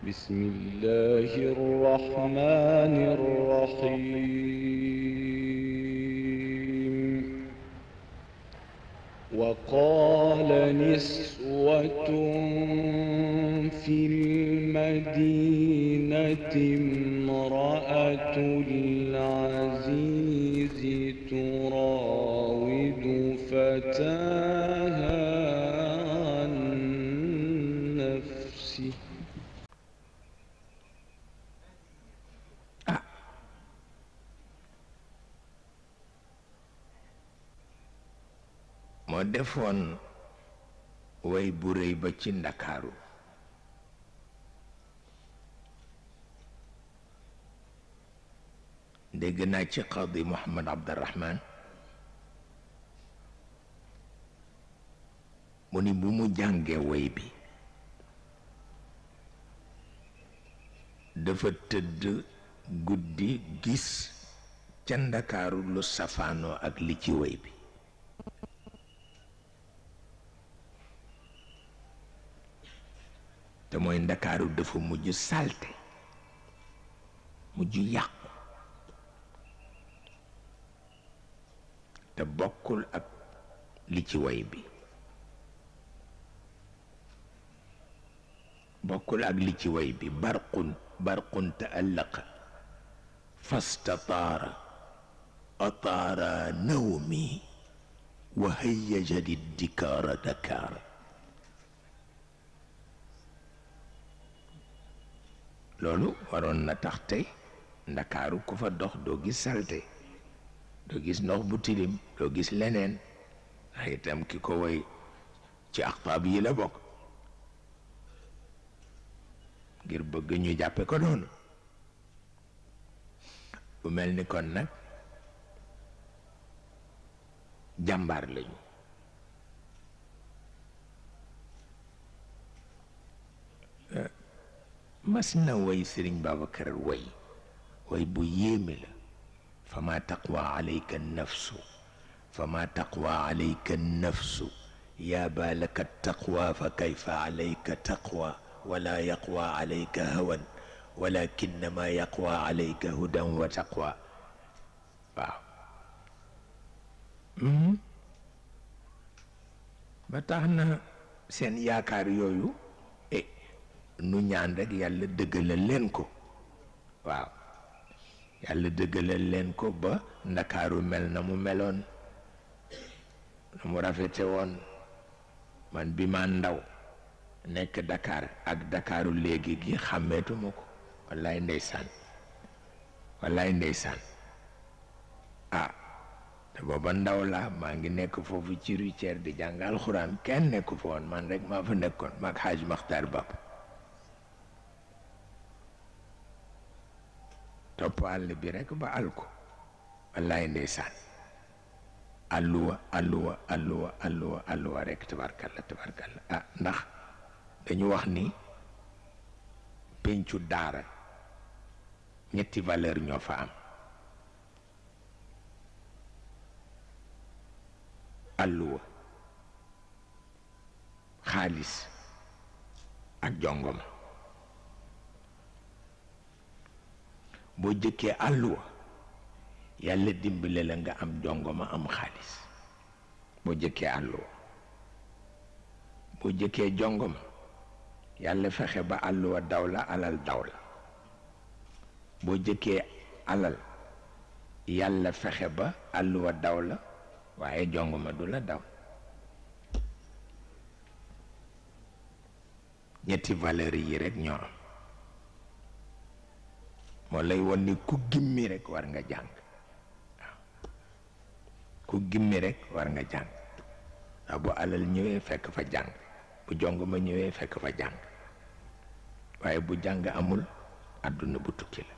بسم الله الرحمن الرحيم وقال نسوة في المدينة امرأة العزيز تراود فتاها عن نفسه moo defoon way bu rëy ba ci Ndakaaru dégg naa ci qadi Mohamed Abdurrahman mu ni bu mu jàngee way bi dafa tëdd guddi gis ca Ndakaaru lu safaanoo ak li ci way bi te mooy Ndakaaru dafa mujj salte mujj yàqu te bokkul ak li ci way bi bokkul ak li ci way bi barqun ta'allaqa fastataara ataara nawmi wa hayyaja liddikaara dakaara loolu waroon na tax tey Ndakaaru ku fa dox doo gis salte doo gis ndox bu tilim doo gis leneen ndax itam ki ko woy ci aqtaab yi la bokk ngir bëgg ñu jàppe ko noonu bu mel ni kon nag jàmbaar lañu mas na way Sëriñ Babacar way bu yéeme la fama taqwa alayka nafsu fama taqwa alayka nafsu yaa baalaka taqwa fa kayfa alayka taqwa wala yaqwa alayka hawan walakinnama yaqwa alayka hudan wa taqwa waaw ba tax na seen yaakaar yooyu nu ñaan rek yàlla dëggalal leen ko waaw yàlla dëggalal leen ko ba Ndakaaru mel na mu meloon na mu rafete woon man bi ma ndaw nekk Dakar ak Dakaru léegi gi xàmmeetuma ko wallaay ndeysaan ah te booba ndaw la maa ngi nekk foofu ci Rue di jàng alxuraan kenn nekku fa woon man rek maa fa nekkoon maag Xaaj Maxtaar Bab topp àll bi rek ba àll ko wallaay ndeysaan alluwa rek tabarkalla ah ndax dañu wax ni pencu daara ñetti valeur ñoo fa am alluwa xaalis ak jongoma boo jëkkee àlluwa yàlla dimbale la nga am jongoma am xaalis boo jëkkee àlluwa boo jëkkee jongoma yàlla fexe ba àlluwa daw la alal daw la boo jëkkee alal yàlla fexe ba àlluwa daw la waaye jongoma du la daw ñetti valeur yi rek ñoo am moo lay won ni ku gimmi rek war nga jàng waaw ku gimmi rek war nga jàng waaw bu alal ñëwee fekk fa jàng bu jongoma ñëwee fekk fa jàng waaye bu jàng amul àdduna bu tukki la